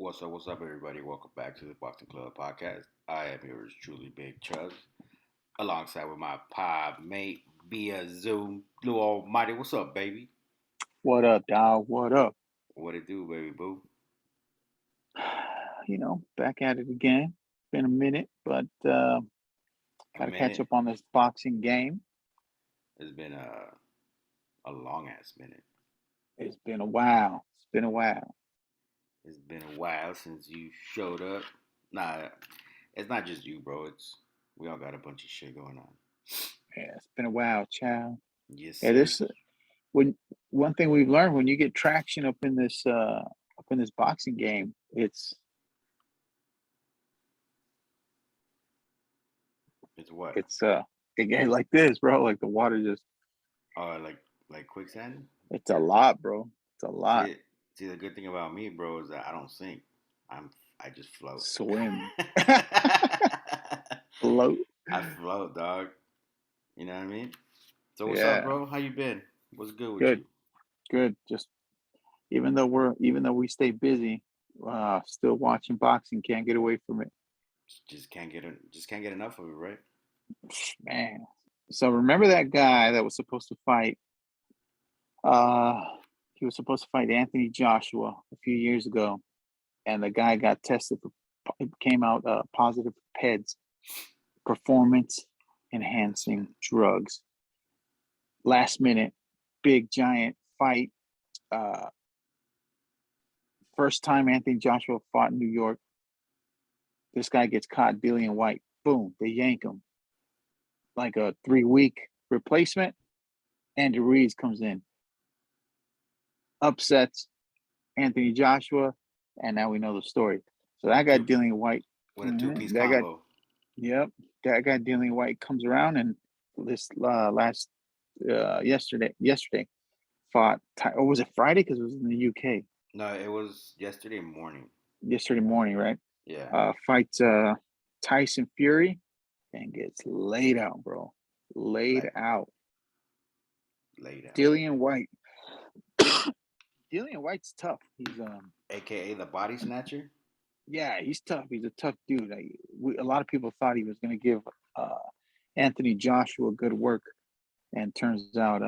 What's up, everybody? Welcome back to the Boxing Club podcast. I am yours truly, Big Chubbs, alongside with my pod mate via Zoom, Blue Almighty. What's up, baby? What up, dog? What up? What it do, baby boo? Back at it again. Been a minute, but A got to catch minute. up on this boxing game. It's been a long ass minute. It's been a while. It's been a while. It's been a while since you showed up. Nah, it's not just you, bro. It's we all got a bunch of shit going on. Yeah, it's been a while, child. Yes, Yeah, sir. this when one thing we've learned when you get traction up in this boxing game, It's what? it's it get like this, bro. Like the water just Oh, like quicksand. it's a lot, bro. It's a lot. See, see, the good thing about me, bro, is that I don't sink. I'm I just float. Swim, float. I float, dog. You know what I mean? So what's up, Yeah, bro? How you been? What's good with good, you? good. Just even though we stay busy, still watching boxing, can't get away from it, Just can't get enough of it, right? man. So remember that guy that was supposed to fight? Uh, he was supposed to fight Anthony Joshua a few years ago, and the guy got tested for came out positive for PEDs, performance enhancing Enhancement. drugs. Last minute, big giant fight. Uh, First time Anthony Joshua fought in New York. This guy gets caught dealing white. Boom, they yank him. Like a 3 week replacement. Andy Ruiz comes in, upsets Anthony Joshua, and now we know the story. So that guy Two dealing white, with a two-piece that guy, combo. yep, that guy dealing white comes around and this last yesterday fought. Or was it Friday? Because it was in the UK. No, it was yesterday morning. Yesterday morning, right? Yeah, Fights Tyson Fury and gets laid out, bro. Laid like out. laid out. Dillian White. Dillian White's tough. He's AKA the body snatcher. yeah, he's tough. He's a tough dude. A lot of people thought he was going to give uh, Anthony Joshua good work, and turns out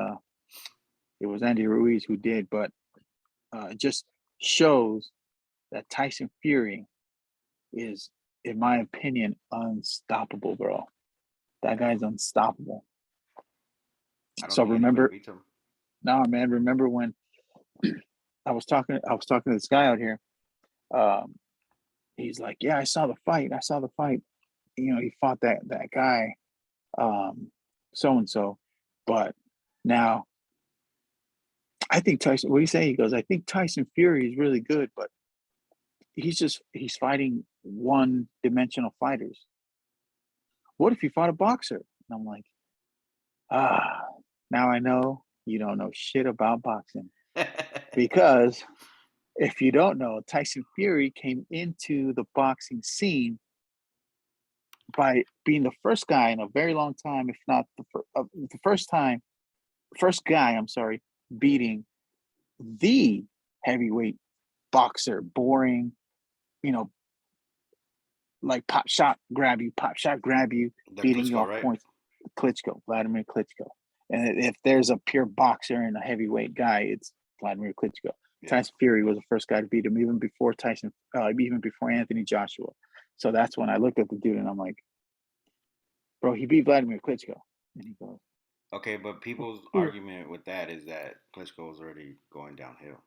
it was Andy Ruiz who did. But it just shows that Tyson Fury is, in my opinion, unstoppable, bro. That guy's unstoppable. I don't So think anybody remember, beats him. nah, man, remember when I was talking to this guy out here. Um, he's like, "Yeah, I saw the fight. I saw the fight. He fought that guy, so and so, but now I think Tyson. What do you say?" He goes, "I think Tyson Fury is really good, but he's fighting one dimensional fighters. What if he fought a boxer?" And I'm like, ah, now I know you don't know shit about boxing because if you don't know, Tyson Fury came into the boxing scene by being the first guy in a very long time, if not the first guy, I'm sorry, beating the heavyweight boxer, boring, you know, like pop shot, grab you, The beating you Klitschko, off right? points. Vladimir Klitschko. And if there's a pure boxer and a heavyweight guy, it's Vladimir Klitschko. Yeah. Tyson Fury was the first guy to beat him, even before Anthony Joshua. So that's when I looked at the dude and I'm like, bro, he beat Vladimir Klitschko. And he goes, Okay, but people's ooh, argument with that is that Klitschko is already going downhill.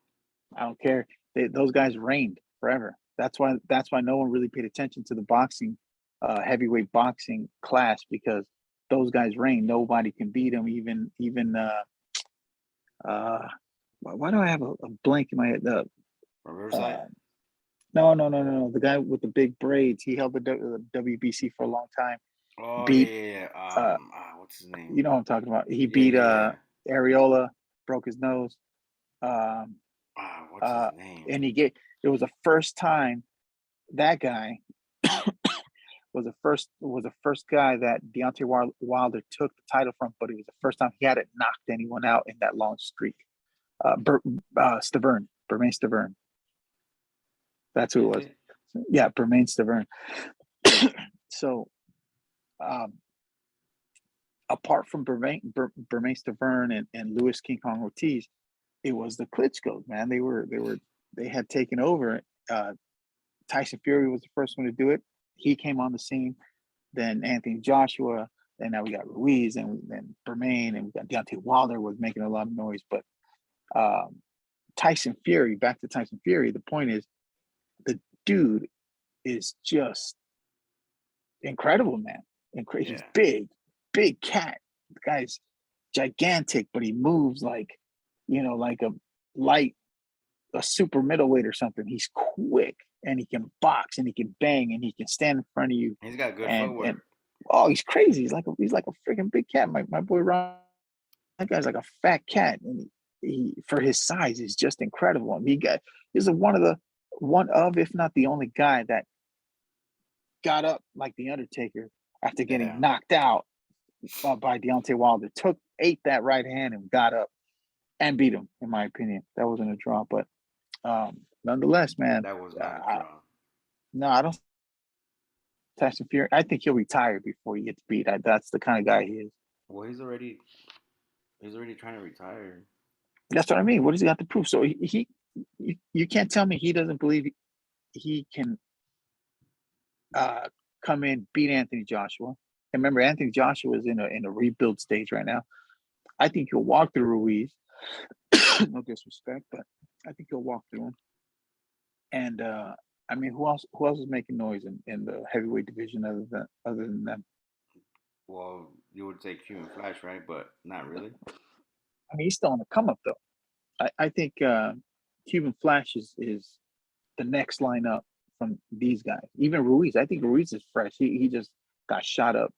I don't care. Those guys reigned forever. That's why no one really paid attention to the boxing, heavyweight boxing class because those guys reigned. Nobody can beat them. Even why do I have a blank in my head? From Uh, Riverside? no. The guy with the big braids. He held the WBC for a long time. Oh yeah, Beat yeah, yeah. uh, What's his name? you know what I'm talking about. He Yeah, beat yeah, yeah. Areola, broke his nose. Um, What's his uh, name? and it was the first time that guy was the first guy that Deontay Wilder took the title from, but it was the first time he hadn't knocked anyone out in that long streak. Stavern, Bermane Stavern. That's who it Is was. it? Yeah, Bermain Stavern. So, um, apart from Bermain Stavern and Louis King Kong Ortiz, it was the Klitschko's, man. They had taken over. Tyson Fury was the first one to do it. He came on the scene. Then Anthony Joshua. Then now we got Ruiz, and then Bermain, and we got Deontay Wilder was making a lot of noise. But um, Tyson Fury, back to Tyson Fury. The point is, the dude is just incredible, man. He's Yeah. big, big cat. The guy's gigantic, but he moves like, like a super middleweight or something. He's quick and he can box and he can bang and he can stand in front of you. He's got good And footwork. oh, he's crazy. He's like a freaking big cat. My boy Ron, that guy's like a fat cat, and he for his size is just incredible. I mean, he's one of, if not the only guy that got up like the Undertaker after getting Yeah. knocked out by Deontay Wilder. Ate that right hand and got up and beat him. In my opinion, that wasn't a draw, but nonetheless, man. That was not a draw. No, I don't. Tyson Fury. I think he'll retire before he gets beat. That's the kind of guy he is. Well, he's already trying to retire. That's what I mean. What does he have to prove? So you can't tell me he doesn't believe he can come in, beat Anthony Joshua. And remember, Anthony Joshua is in a rebuild stage right now. I think he'll walk through Ruiz. No disrespect, but I think he'll walk through him. And I mean, who else is making noise in the heavyweight division other than them? Well, you would say Cuban Flash, right? But not really. I mean, he's still on the come up though. I think Cuban Flash is the next lineup from these guys. Even Ruiz, I think Ruiz is fresh. He just got shot up,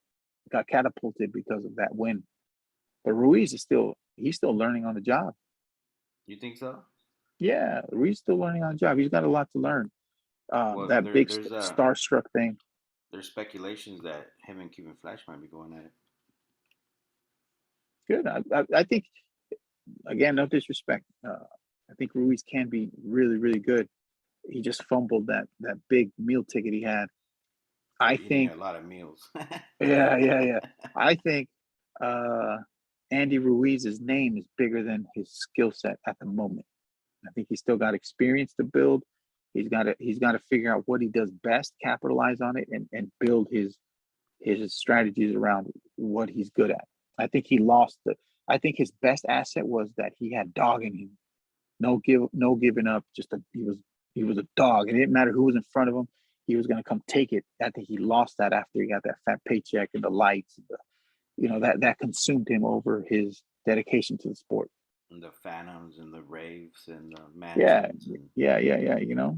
got catapulted because of that win. But Ruiz is still learning on the job. You think so? Yeah, Ruiz still learning on the job. He's got a lot to learn. Well, That big starstruck thing. there's speculations that him and Cuban Flash might be going at it. Good. I think again, no disrespect. I think Ruiz can be really, really good. He just fumbled that big meal ticket he had. He's I eating think, a lot of meals. yeah. I think uh, Andy Ruiz's name is bigger than his skill set at the moment. I think he's still got experience to build. He's got to figure out what he does best, capitalize on it, and build his strategies around what he's good at. I think he lost the. I think his best asset was that he had dog in him. No giving up. He was a dog. It didn't matter who was in front of him. He was going to come take it. I think he lost that after he got that fat paycheck and the lights. That consumed him over his dedication to the sport. And the phantoms and the raves and the Yeah, mansions and yeah.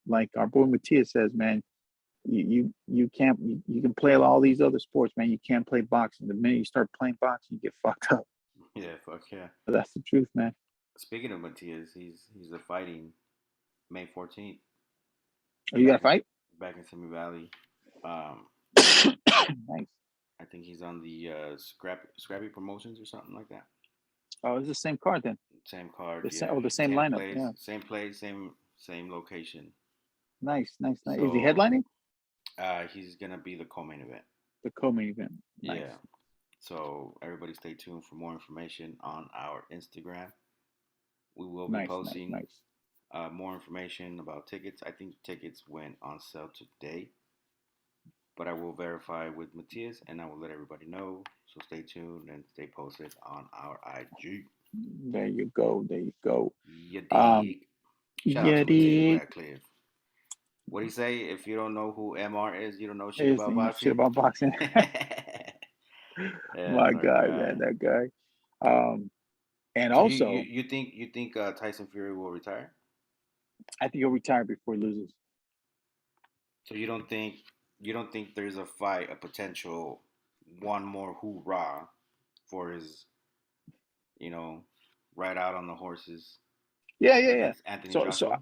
Like our boy Matias says, man, you can't you can play all these other sports, man. You can't play boxing. The minute you start playing boxing, you get fucked up. yeah, fuck yeah. But that's the truth, man. Speaking of Matias, he's a fighting May 14th Oh, you got back to fight? back in Simi Valley. Um, Nice. I think he's on the Scrappy Promotions or something like that. Oh, it's the same card then. Same card, The same, yeah. the same lineup. Yeah. Same place, same location. Nice. Is he So headlining? he's gonna be the co-main event. The co-main event. Yeah. Nice. So everybody stay tuned for more information on our Instagram. We will be Nice. posting more information about tickets. I think tickets went on sale today, but I will verify with Matthias and I will let everybody know. So stay tuned and stay posted on our IG. There you go. You Um, dig. Shout out yeah, to Matthias the Radcliffe. What do you say? If you don't know who MR is, you don't know shit is about shit boxing. about boxing. Yeah, My that's our God, guy. man, that guy. And So you also, you think Tyson Fury will retire? I think he'll retire before he loses. So you don't think there's a fight, a potential one more hoorah for his, you know, ride out on the horses Yeah. against Anthony So Joshua?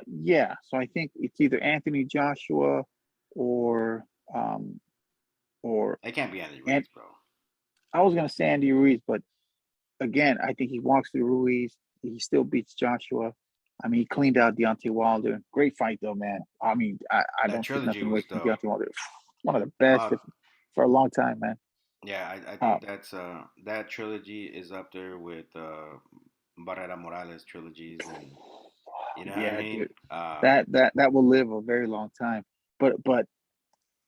yeah. So I think it's either Anthony Joshua or um or It can't be Andy and Ruiz, bro. I was gonna say Andy Ruiz, but again, I think he walks through Ruiz. He still beats Joshua. I mean, he cleaned out Deontay Wilder. Great fight though, man. I mean, I That don't take trilogy nothing away was from dope. Deontay Wilder. One of the best Uh, for a long time, man. yeah, I Uh, think that trilogy is up there with Barrera Morales trilogies, and you know what I yeah, mean. dude. That will live a very long time. But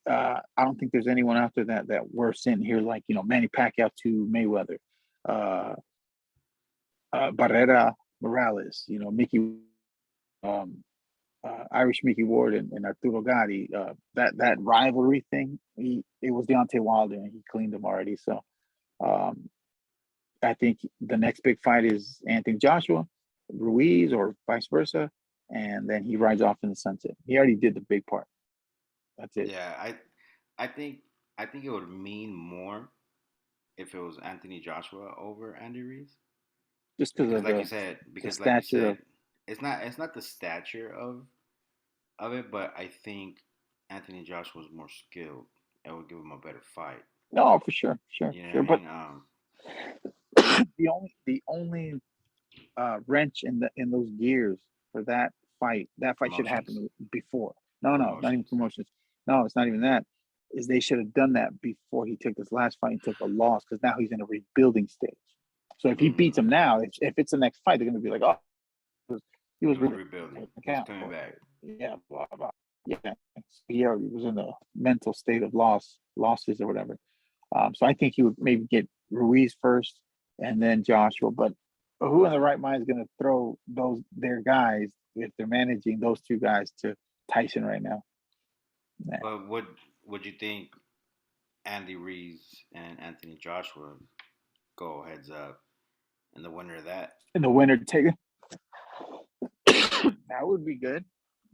I don't think there's anyone out there that we're sitting here like Manny Pacquiao to Mayweather, uh, Barrera Morales, Mickey, um, Irish Mickey Ward and Arturo Gatti. That rivalry thing, it was Deontay Wilder and he cleaned him already. So um, I think the next big fight is Anthony Joshua, Ruiz, or vice versa, and then he rides off in the sunset. He already did the big part. That's it. Yeah, I think I think it would mean more if it was Anthony Joshua over Andy Reese, Just because because of the like you stature said, of it's not the stature of it, but I think Anthony Joshua was more skilled. It would give him a better fight. no, for sure, sure, You know what I sure. But mean? the only wrench in those gears for that fight should Promotions, happen before. No, not even promotions. promotions. No, it's not even that. Is they should have done that before he took this last fight and took a loss because now he's in a rebuilding stage. So if he beats Mm, him now, if it's the next fight, they're going to be like, oh, he he was was really rebuilding. He was account coming for back. it. Yeah, blah blah. Yeah, he already was in a mental state of losses or whatever. So I think he would maybe get Ruiz first and then Joshua. But who in the right mind is going to throw their guys if they're managing those two guys to Tyson right now? Nah. But would you think Andy Reese and Anthony Joshua go heads up, and the winner of that? And the winner take that would be good.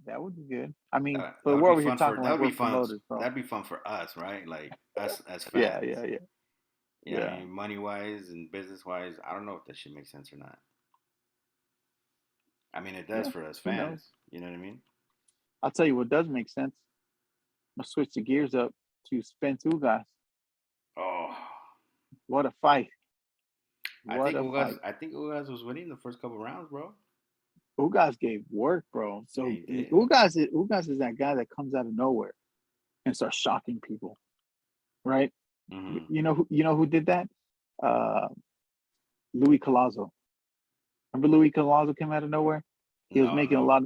That would be good. I mean, That but would we're be over here fun for talking that like would be we're fun. promoters, bro. That'd be fun for us, right? Like us as Yeah, fans. yeah, yeah, You know what I yeah, mean? Money wise and business wise, I don't know if that should make sense or not. I mean, it does yeah. for us Who knows? fans. You know what I mean? I'll tell you what does make sense. I'm gonna switch the gears up to Spence Ugas. Oh, What a fight! What a fight! I think Ugas was winning the first couple rounds, bro. Ugas gave work, bro. Yeah, So he did. Ugas is that guy that comes out of nowhere and starts shocking people, right? Hmm. You know who did that? Uh, Louis Colazo. Remember Louis Colazo came out of nowhere? He was No, making a no, lot.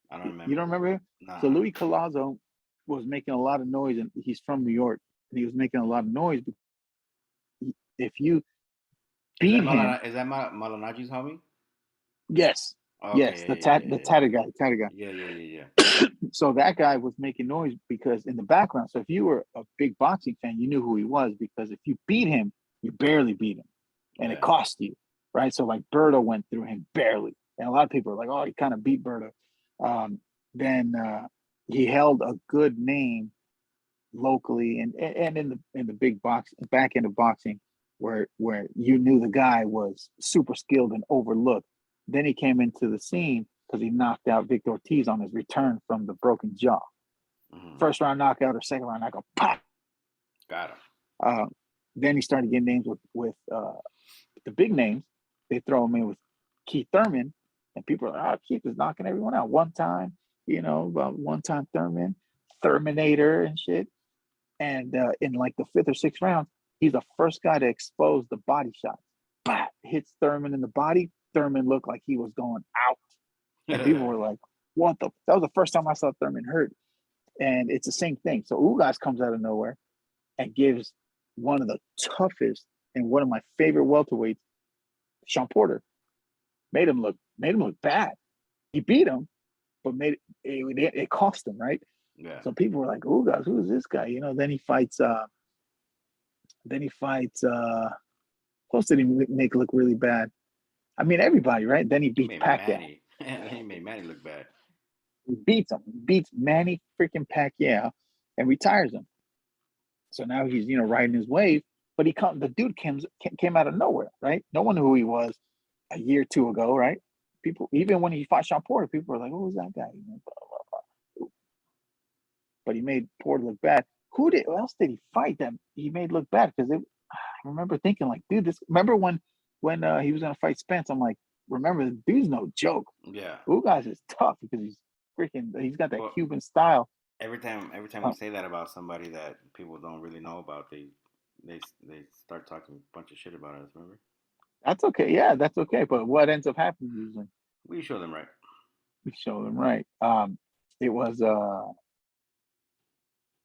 I don't You don't remember. remember him? So Nah. Louis Colazo was making a lot of noise, and he's from New York, and he was making a lot of noise. If you beat him, Is that Malanaji's homie? yes, yes, the Okay, tat the tatted guy, tatted guy. yeah, yeah, yeah, yeah, yeah. So that guy was making noise because in the background. So if you were a big boxing fan, you knew who he was because if you beat him, you barely beat him, and it Yeah. cost you, right? So like Berto went through him barely, and a lot of people are like, "Oh, he kind of beat Berto." Um, then he held a good name locally and in the big box back end of boxing where you knew the guy was super skilled and overlooked. Then he came into the scene because he knocked out Victor Ortiz on his return from the broken jaw. Hmm. First round knockout or second round knockout, pop. Got him. Uh, then he started getting names with the big names. They throw him in with Keith Thurman, and people are like, "Oh, Keith is knocking everyone out one time." About one time Thurman, Terminator and shit. And in like the fifth or sixth round, he's the first guy to expose the body shot. Bah! Hits Thurman in the body. Thurman looked like he was going out. And people were like, what the? That was the first time I saw Thurman hurt. And it's the same thing. So Ugas comes out of nowhere and gives one of the toughest and one of my favorite welterweights, Sean Porter, made him look bad. He beat him, but it cost him, right? Yeah. So people were like, Ugas, who is this guy? Then he fights who else did he make look really bad? I mean, everybody, right? Then he He beats made Pacquiao. Manny. He made Manny look bad. He beats him. He beats Manny freaking Pacquiao and retires him. So now he's, riding his wave. But the dude came out of nowhere, right? No one knew who he was a year or two ago, right? People, even when he fought Sean Porter, people were like, "Who was that guy?" Blah, blah, blah. But he made Porter look bad. Who else did he fight that he made look bad? Because I remember thinking like, dude, this. Remember when he was gonna fight Spence? I'm like, remember, the dude's no joke. Yeah. Ugas is tough because he's got that Well, Cuban style. every time we Uh, say that about somebody that people don't really know about, they start talking a bunch of shit about us. Remember? that's okay. Yeah, that's okay. But what ends up happening usually, We show them right. we show them right. It was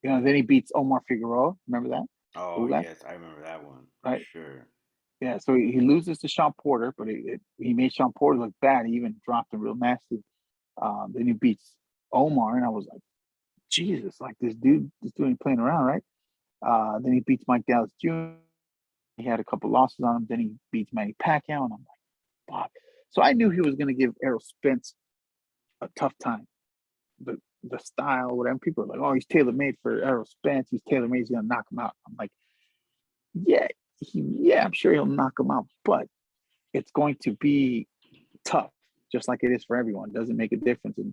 then he beats Omar Figueroa. Remember that? Oh Ugas, yes, I remember that one for right? sure. Yeah. So he loses to Sean Porter, but he made Sean Porter look bad. He even dropped him real nasty. Then he beats Omar, and I was like, Jesus, like this dude ain't playing around, right? Then he beats Mike Dallas Jr. He had a couple losses on him. Then he beats Manny Pacquiao, and I'm like, fuck. So I knew he was going to give Errol Spence a tough time. The style, whatever. People are like, oh, he's tailor made for Errol Spence. He's tailor made. He's going to knock him out. I'm like, yeah, I'm sure he'll knock him out, but it's going to be tough, just like it is for everyone. It doesn't make a difference. And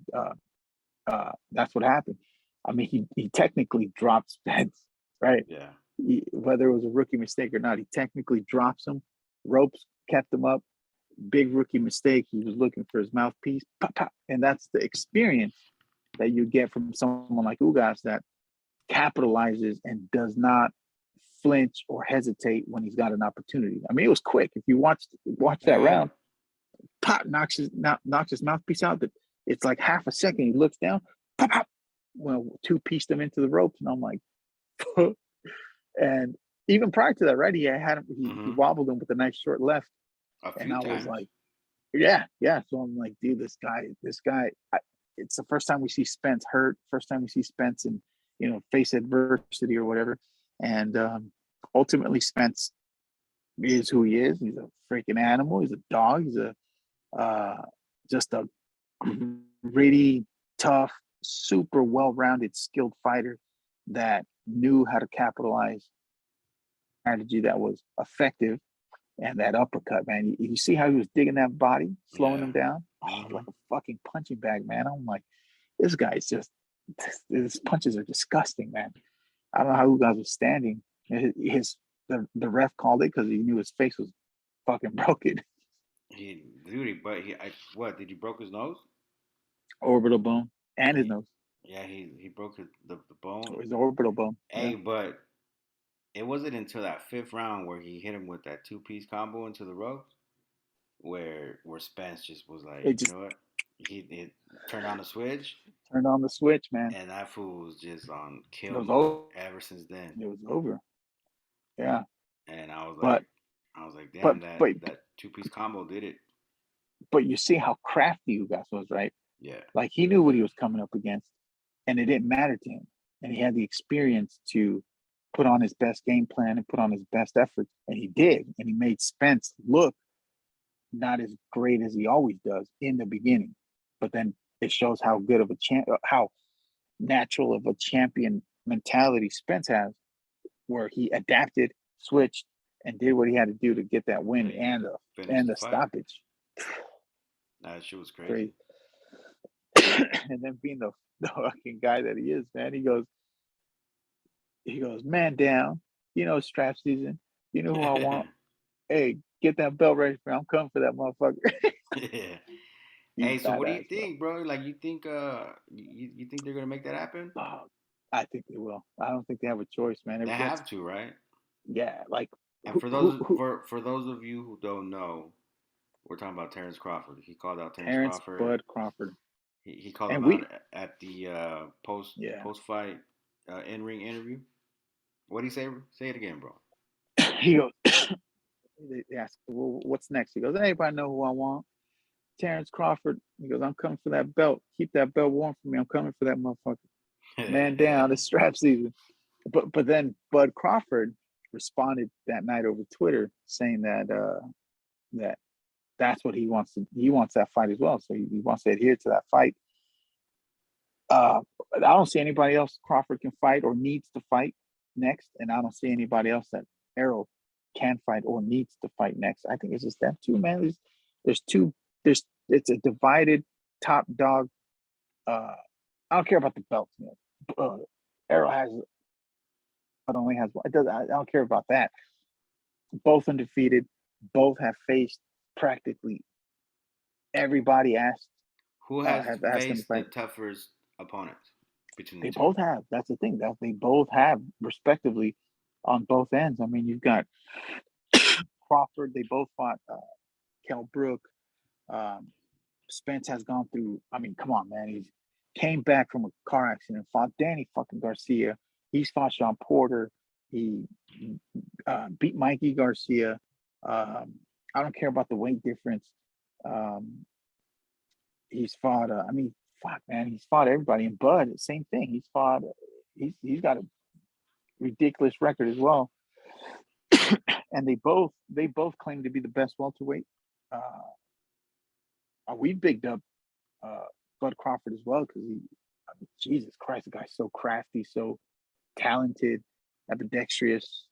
that's what happened. I mean, he technically dropped Spence, right? Yeah. Whether it was a rookie mistake or not, he technically drops him. Ropes kept him up. Big rookie mistake. He was looking for his mouthpiece. Pop, pop. And that's the experience that you get from someone like Ugas that capitalizes and does not flinch or hesitate when he's got an opportunity. I mean, it was quick. If you watch that Yeah. round, pop knocks his mouthpiece out. But it's like half a second. He looks down, pop, pop. Well, two-pieced him into the ropes, and I'm like, and even prior to that, right? He had him. He Mm-hmm. wobbled him with a nice short left, A and few I was times. like, yeah. So I'm like, dude, this guy. It's the first time we see Spence hurt. First time we see Spence in face adversity or whatever, and ultimately Spence is who he is. He's a freaking animal. He's a dog. He's a uh, just a gritty, tough, super well-rounded, skilled fighter that knew how to capitalize strategy that was effective. And that uppercut, man, you see how he was digging that body, slowing Yeah. him down, Mm-hmm. like a fucking punching bag, man. I'm like, this guy's just, his punches are disgusting, man. I don't know how you guys was standing. The ref called it because he knew his face was fucking broken. What did he broke his nose? Orbital bone and his He, nose. yeah, he broke the bone. His orbital bone. Yeah. Hey, but it wasn't until that fifth round where he hit him with that two-piece combo into the ropes where Spence just was like, It you just know what? He turned on the switch, turned on the switch, man. and that fool was just on It kill was mode over. ever since then. It was over. Yeah. And But I was like, but damn, but that two-piece combo did it. but you see how crafty you guys was, right? Yeah, Like he knew what he was coming up against, and it didn't matter to him. And he had the experience to put on his best game plan and put on his best effort, and he did. And he made Spence look not as great as he always does in the beginning, but then it shows how good of a how natural of a champion mentality Spence has, where he adapted, switched, and did what he had to do to get that yeah, win he finished and the the fight. stoppage. That shit was crazy. Great. And then being the fucking guy that he is, man, he goes, man down. Strap season. You know who I want? Hey, get that belt ready for me. I'm coming for that motherfucker. Yeah. He's Hey, so what do you badass, bro. think, bro? Like, you think they're gonna make that happen? Oh, I think they will. I don't think they have a choice, man. They That's have to, right? yeah. Like And who who for those of you who don't know, we're talking about Terrence Crawford. He called out Terrence Terrence Crawford. Bud Crawford, He called and him out we at the yeah. post fight in ring interview. What did he say? Say it again, bro. He goes. They ask, well, what's next? He goes, anybody know who I want? Terrence Crawford. He goes, I'm coming for that belt. Keep that belt warm for me. I'm coming for that motherfucker. Man down. It's strap season. But then Bud Crawford responded that night over Twitter saying that that's what he wants to. He wants that fight as well. So he wants to adhere to that fight. Uh, I don't see anybody else Crawford can fight or needs to fight next, and I don't see anybody else that Errol can fight or needs to fight next. I think it's just them two, man. There's two. There's it's a divided top dog. Uh, I don't care about the belts. Errol has, but only has one. It does. I don't care about that. Both undefeated. Both have faced practically. everybody asked Who has have asked them to faced the fight. toughest opponents between the They two? both have. That's the thing. That they both have, respectively, on both ends. I mean, you've got Crawford. They both fought Kell Brook. Um, Spence has gone through. I mean, come on, man. He came back from a car accident, fought Danny fucking Garcia. He's fought Sean Porter. He beat Mikey Garcia. I don't care about the weight difference. Um, he's fought. I mean, fuck, man. He's fought everybody. And Bud, same thing. He's fought. He's got a ridiculous record as well. And they both claim to be the best welterweight. We bigged up Bud Crawford as well because I mean, Jesus Christ, the guy's so crafty, so talented, ambidextrous.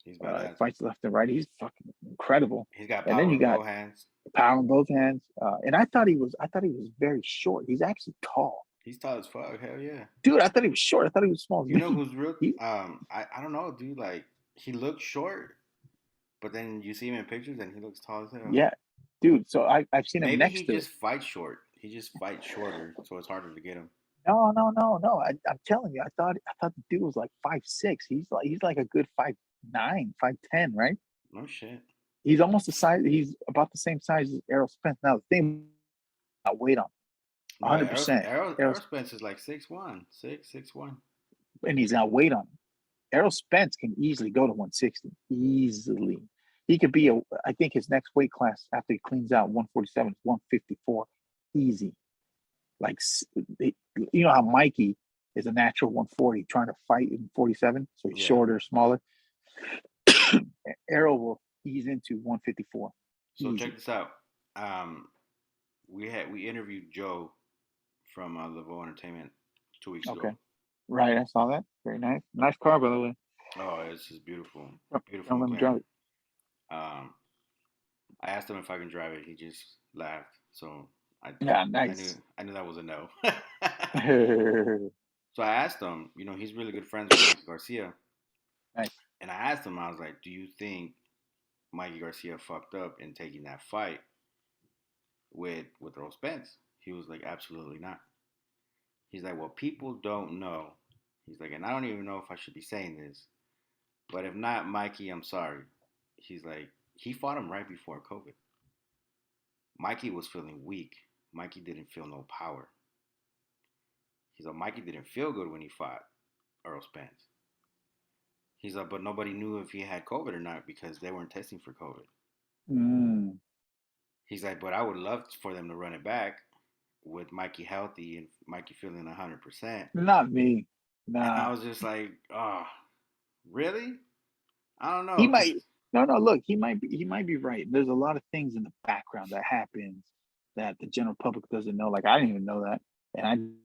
He's badass. Fights left and right. He's fucking incredible. He's got And power then you in got both hands. power in both hands. And I thought he was very short. He's actually tall. He's tall as fuck. Hell yeah. Dude, I thought he was short. I thought he was small as You know me. who's real? I don't know, dude. Like he looks short, but then you see him in pictures and he looks tall as hell. Yeah, dude. So I've seen him Maybe next he to. just fights short. He just fights shorter, so it's harder to get him. No. I'm telling you, I thought the dude was like 5'6". He's like a good 5'9", 5'10", right? No shit. He's almost the size. He's about the same size as Errol Spence. Now the thing about weight on, 100%. Errol Spence is like 6'1", 6'1", and he's got weight on him. Errol Spence can easily go to 160. Easily, he could be I think his next weight class after he cleans out 147 is 154. Easy. Like you know how Mikey is a natural 140 trying to fight in 47, so he's shorter, smaller. Errol will ease into 154. So check this out. We interviewed Joe from Laveau Entertainment 2 weeks ago. Right, I saw that. Very nice. Nice car, by the way. Oh, it's just beautiful. Beautiful. Don't let me drive it. I asked him if I can drive it. He just laughed. So nice. I knew that was a no. So I asked him, he's really good friends with Mikey Garcia. Nice. And I asked him, I was like, do you think Mikey Garcia fucked up in taking that fight with Errol Spence? He was like, absolutely not. He's like, well, people don't know. He's like, and I don't even know if I should be saying this, but if not, Mikey, I'm sorry. He's like, he fought him right before COVID. Mikey was feeling weak. Mikey didn't feel no power. He's like, Mikey didn't feel good when he fought Errol Spence. He's like, but nobody knew if he had COVID or not because they weren't testing for COVID. He's like, but I would love for them to run it back with Mikey healthy and Mikey feeling 100%. Not me. Nah. And I was just like, oh, really? I don't know. He might. No. Look, he might be right. There's a lot of things in the background that happens that the general public doesn't know. Like I didn't even know that, and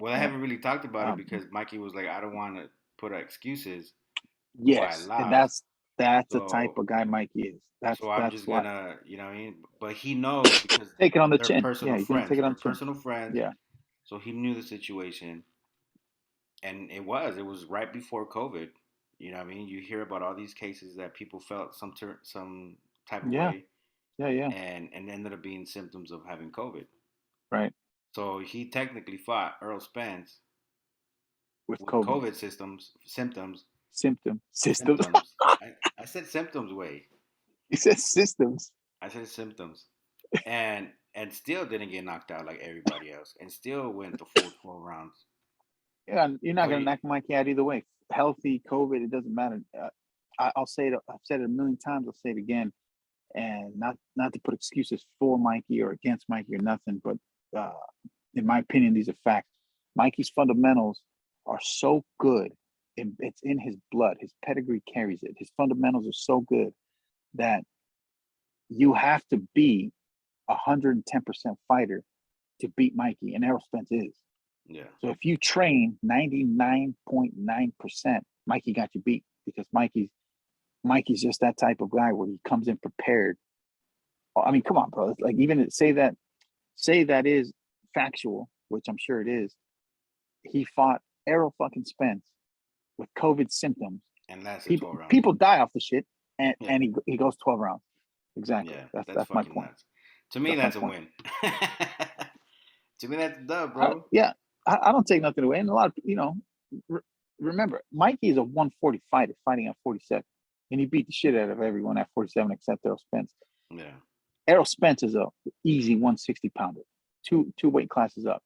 I haven't really talked about it because Mikey was like, I don't want to put excuses. Yes, and that's the type of guy Mikey is. I'm just gonna, you know what I mean? But he knows because take it on the chin. Personal friends. Take it on the chin. Personal friends. Yeah. So he knew the situation, and it was right before COVID. You know what I mean? You hear about all these cases that people felt some type of way. Yeah. And ended up being symptoms of having COVID. Right. So he technically fought Errol Spence with COVID symptoms. Systems. I said symptoms way. You said systems. I said symptoms. And still didn't get knocked out like everybody else. And still went the full 12 rounds. Yeah, you're not going to knock Mikey out either way. Healthy, COVID, it doesn't matter. I'll say it. I've said it a million times. I'll say it again. And not to put excuses for Mikey or against Mikey or nothing, but in my opinion, these are facts. Mikey's fundamentals are so good. It's in his blood. His pedigree carries it. His fundamentals are so good that you have to be 110% fighter to beat Mikey, and Errol Spence is. Yeah. So if you train 99.9%, Mikey got you beat because Mikey's just that type of guy where he comes in prepared. I mean, come on, bro. It's like even say that is factual, which I'm sure it is. He fought Errol fucking Spence with COVID symptoms. And that's 12 rounds. People die off the shit, and he goes 12 rounds. Exactly. Yeah, that's my point. Nuts. To me, that's a win. To me, that's a dub, I, bro. yeah, I don't take nothing away. And a lot of remember, Mikey is a 140 fighter fighting at 47, and he beat the shit out of everyone at 47 except Errol Spence. Yeah. Errol Spence is a easy 160 pounder, two weight classes up.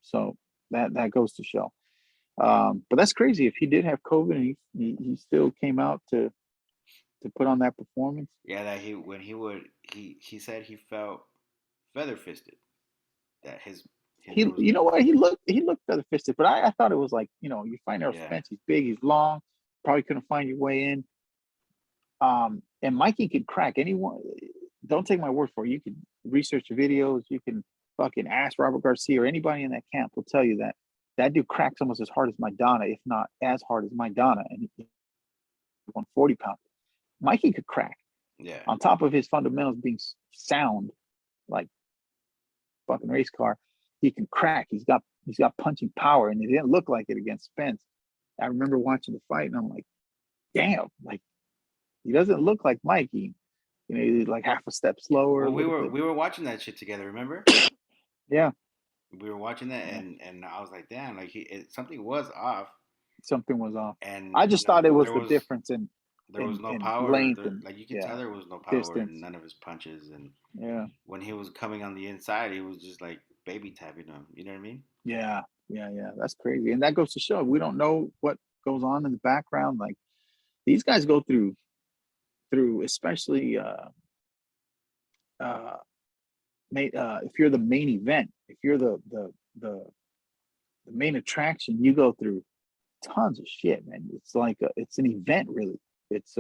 So that goes to show. But that's crazy. If he did have COVID and he still came out to put on that performance. Yeah, that he said he felt feather fisted. That his He, there was you know what? He looked feather fisted, but I thought it was like, you find Errol yeah Spence, he's big, he's long, probably couldn't find your way in. And Mikey could crack anyone. Don't take my word for it. You can research the videos. You can fucking ask Robert Garcia or anybody in that camp will tell you that dude cracks almost as hard as Maidana, if not as hard as Maidana, and he 140 pounds. Mikey could crack. yeah On top of his fundamentals being sound, like fucking race car, he can crack. He's got punching power, and it didn't look like it against Spence. I remember watching the fight, and I'm like, damn, like he doesn't look like Mikey. He's like half a step slower, a Well, we little were bit. we were watching that shit together. Remember? Yeah, We were watching that, yeah. and I was like, damn, like something was off, Something was off. and I just thought it was there the was difference in there was no power. length and Like you can yeah, tell, there was no power in distance. none of his punches, and Yeah, when he was coming on the inside, he was just like baby tapping him. You know what I mean? yeah, yeah. That's crazy, and that goes to show we don't know what goes on in the background. Like these guys go through, especially uh, if you're the main event, if you're the main attraction, you go through tons of shit, man. It's like it's an event, really. It's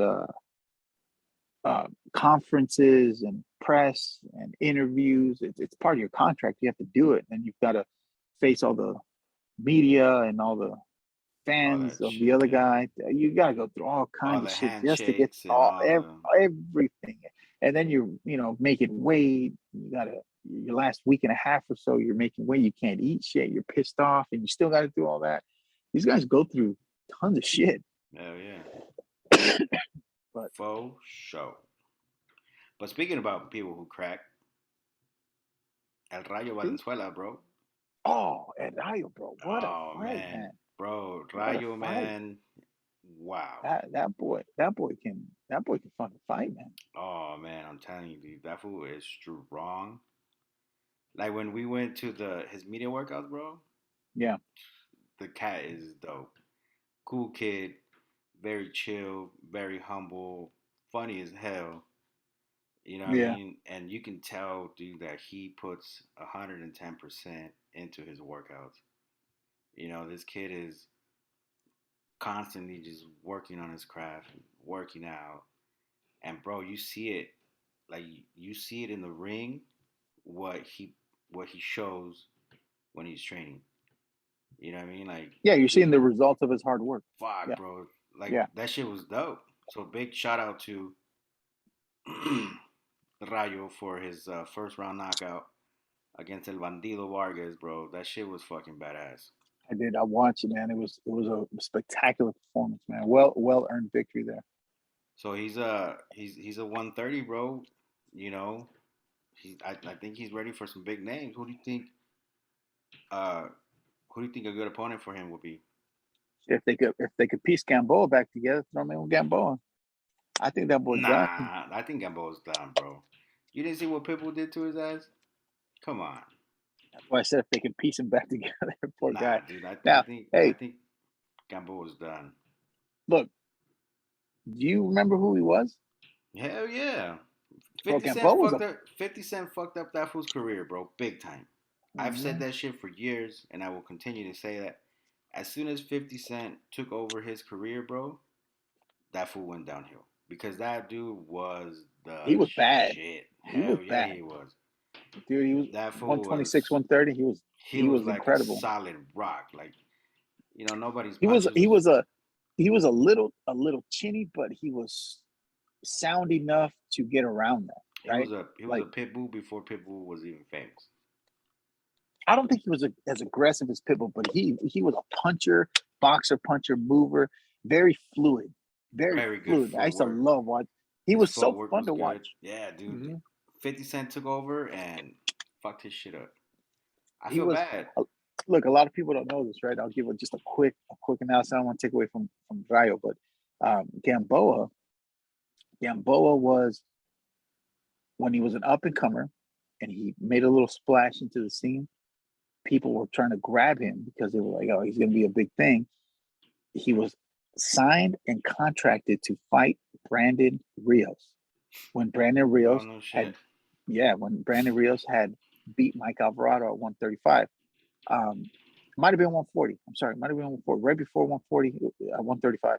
conferences and press and interviews. It's part of your contract. You have to do it, and you've got to face all the media and all the All fans that of the shit, other yeah. guy. You got to go through all All kinds of the shit just to get handshakes and all the everything. And then you make it weight. You got to your last week and a half or so. You're making weight. You can't eat shit. You're pissed off, and you still got to do all that. These guys go through tons of shit. hell yeah, But faux show. But speaking about people who crack, El Rayo Valenzuela, bro. and Rayo, bro, what a Oh fight, man, man! bro, What a Rayo fight! man. Wow. That boy can fucking fight, man. Oh man, I'm telling you, dude, that fool is strong. Like when we went to the his media workouts, bro, Yeah, the cat is dope. Cool kid, very chill, very humble, funny as hell. You know what I yeah, mean? And you can tell, dude, that he puts 110% into his workouts. This kid is constantly just working on his craft, working out. And bro, you see it, like you see it in the ring, what he shows when he's training. You know what I mean? Like yeah. You're seeing he the results of his hard work. fuck, Yeah, bro. Like yeah, that shit was dope. So big shout out to Rayo for his first round knockout against El Bandido Vargas, bro. That shit was fucking badass. I did. I watched it, man. It was a spectacular performance, man. Well earned victory there. So he's a 130, bro. You know, I think he's ready for some big names. Uh who do you think a good opponent for him would be? If they could piece Gamboa back together, throw him in with Gamboa. I think that boy's done. Nah, I think Gamboa's done, bro. You didn't see what Pitbull did to his ass? Come on. That's why I said if they could piece him back together, poor Nah, guy. dude. I Now, think I hey, think Gamboa's done. look, do you remember who he was? Hell yeah. Bro, 50 Cent Gamboa was fucked a up 50 Cent fucked up that fool's career, bro. Big time. I've said mhm. that shit for years and I will continue to say that. As soon as 50 Cent took over his career, bro, that fool went downhill. Because that dude was He the was bad. shit. He was Hell yeah, bad. he was. Dude, he was That fool 126, was 130. he He was was like a incredible. solid rock. Like, nobody's He was punches he was was a he was a little chinny, but he was sound enough to get around that, right? he was a Like pit bull before Pitbull was even famous. I don't think he was as aggressive as Pitbull, but he was a puncher, boxer, puncher, mover, very fluid, very Very good fluid. I used to footwork. love watch. He His was so footwork fun was to good. watch. Yeah, dude. Mm-hmm. 50 Cent took over and fucked his shit up. I He feel was bad. look. A lot of people don't know this, right? I'll give just a quick analysis. I don't want to take away from Rayo, but Gamboa was when he was an up and comer, and he made a little splash into the scene. People were trying to grab him because they were like, "Oh, he's going to be a big thing." He was signed and contracted to fight Brandon Rios when Brandon Oh Rios no shit. had, yeah, when Brandon Rios had beat Mike Alvarado at 135. Might have been 140. I'm sorry, might have been 140. Right before 140, 135.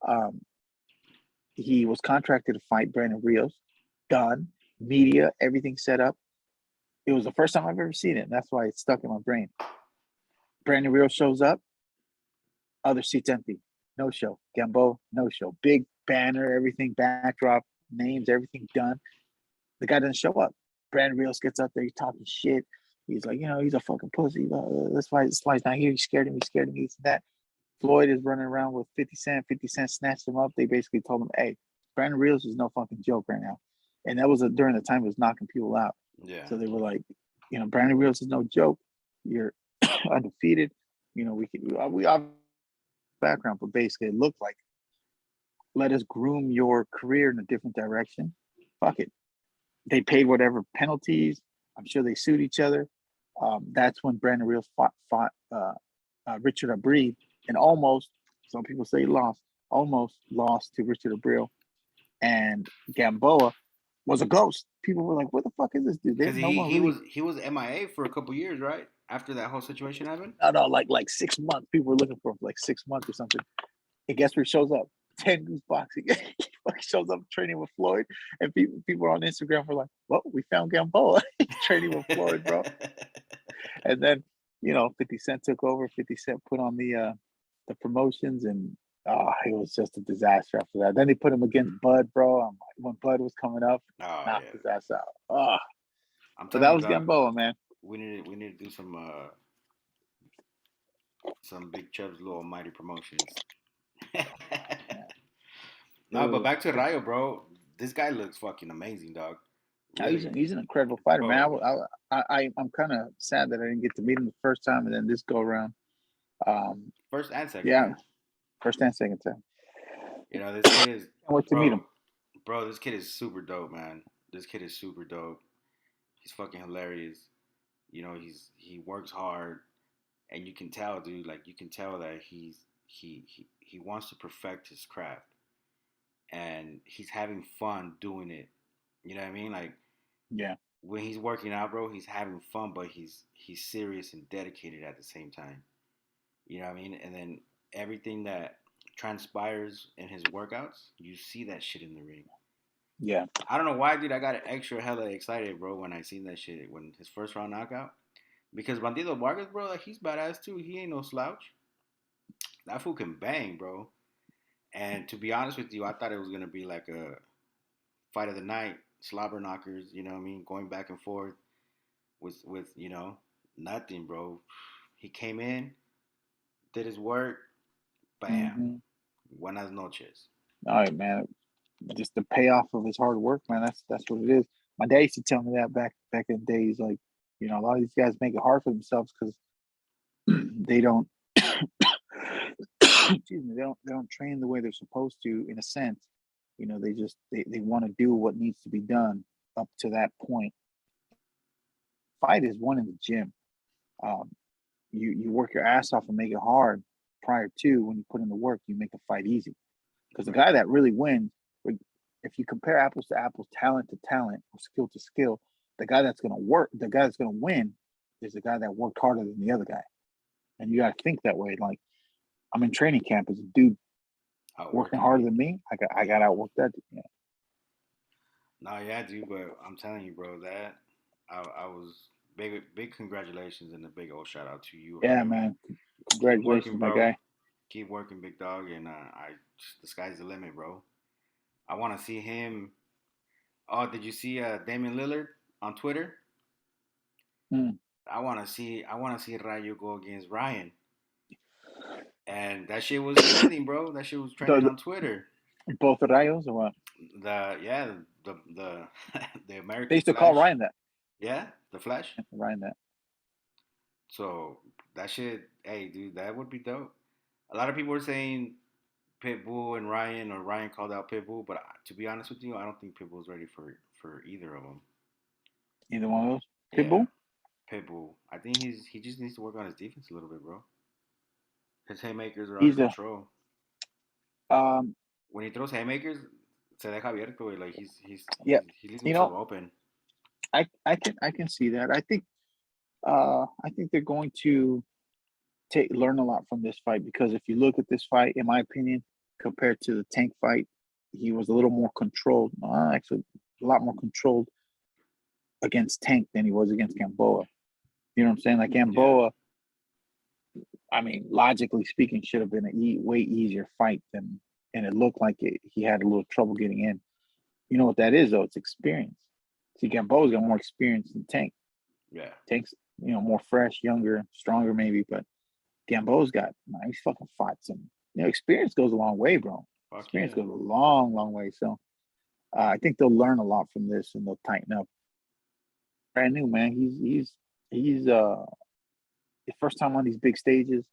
Um, he was contracted to fight Brandon Rios. Done. Media, everything set up. It was the first time I've ever seen it. And that's why it's stuck in my brain. Brandon Rios shows up. Other seats empty. No show. Gambo, no show. Big banner, everything, backdrop, names, everything done. The guy doesn't show up. Brandon Rios gets up there, he's talking shit. He's like, he's a fucking pussy. That's why he's not here. He's scared of me, this and that. Floyd is running around with 50 Cent. 50 Cent snatched him up. They basically told him, hey, Brandon Rios is no fucking joke right now. And that was during the time it was knocking people out. Yeah. So they were like, Brandon Rios is no joke. You're undefeated. We have background, but basically it looked like, let us groom your career in a different direction. Fuck it. They paid whatever penalties. I'm sure they sued each other. That's when Brandon Rios fought Richard Abreu, and almost, some people say almost lost to Richard Abreu. And Gamboa was a ghost. People were like, "Where the fuck is this dude?" Because There's no one he really. was he was MIA for a couple years, right? After that whole situation happened. No, like 6 months. People were looking for him for like 6 months or something. And guess where he shows up? 10 Goose Boxing. He shows up training with Floyd, and people on Instagram were like, "Well, we found Gamboa training with Floyd, bro." And then 50 Cent took over. 50 Cent put on the promotions, and it was just a disaster after that. Then they put him against Bud, bro. When Bud was coming up, Oh knocked yeah. his ass out. Oh, I'm but telling that you, was dog. Gamboa, man. We need to do some Big Chubbs little mighty promotions. Yeah. No, but back to But Rayo, bro. This guy looks fucking amazing, dog. he's Really, he's an incredible fighter, man. bro. I'm kind of sad that I didn't get to meet him the first time, and then this go around. Um, First and second, yeah, yeah. first and second time. This kid is, Can't wait to meet bro, him. bro. This kid is super dope, man. This kid is super dope. He's fucking hilarious. He works hard, and you can tell, dude. Like you can tell that he wants to perfect his craft, and he's having fun doing it. You know what I mean? Like Yeah, when he's working out, bro, he's having fun, but he's serious and dedicated at the same time. You know what I mean? And then everything that transpires in his workouts, you see that shit in the ring. yeah. I don't know why, dude. I got extra hella excited, bro, when I seen that shit when his first round knockout. Because Bandido Vargas, bro, like he's badass too. He ain't no slouch. That fool can bang, bro. And to be honest with you, I thought it was gonna be like a fight of the night, slobber knockers. You know what I mean? Going back and forth with nothing, bro. He came in, did his work, bam, Mm-hmm. buenas noches. All right, man. Just the payoff of his hard work, man. That's what it is. My dad used to tell me that back in the days. Like, a lot of these guys make it hard for themselves because they don't excuse me, they don't train the way they're supposed to in a sense. They just they want to do what needs to be done up to that point. Fight is won in the gym. Um, you work your ass off and make it hard prior to. When you put in the work, you make the fight easy. Because the Right. guy that really wins, if you compare apples to apples, talent to talent, or skill to skill, the guy that's going to work, the guy that's going to win, is the guy that worked harder than the other guy. And you got to think that way. Like, I'm in training camp as a dude working Outworking harder me. than me. I got Yeah. outworked that dude. Yeah. No, yeah, dude, but I'm telling you, bro, that I was big congratulations and a big old shout out to you, Yeah, Rayo. man. Keep working, Congratulations, my bro. guy. Keep working, big dog, and the sky's the limit, bro. I want to see him. Oh, did you see Damian Lillard on Twitter? Mm. I want to see Rayo go against Ryan, and that shit was trending, bro. That shit was trending The, on Twitter. both the Rayos or what? the the They American used to call Flash. Ryan that. Yeah, the Flash. Ryan that. So that shit, hey, dude, that would be dope. A lot of people are saying Pitbull and Ryan, or Ryan called out Pitbull, but to be honest with you, I don't think Pitbull's ready for either of them. Either one of those. Yeah, Pitbull. Pitbull. I think he just needs to work on his defense a little bit, bro. His haymakers are out of He's a control. um. When he throws haymakers, se deja abierto, like Yeah. he leaves You himself know, open. I can see that. I think they're going to learn a lot from this fight, because if you look at this fight, in my opinion, compared to the Tank fight, he was a little more controlled. Actually, a lot more controlled against Tank than he was against Gamboa. You know what I'm saying? Like Yeah, Gamboa, I mean, logically speaking, should have been a way easier fight than, and it looked like he had a little trouble getting in. You know what that is though? It's experience. See, Gamboa's got more experience than Tank. yeah. Tank's more fresh, younger, stronger maybe, but Gamboa's got, he's fucking fought some. Experience goes a long way, bro. Fuck Experience yeah. goes a long, long way. So I think they'll learn a lot from this and they'll tighten up. Brand new, man. He's his first time on these big stages.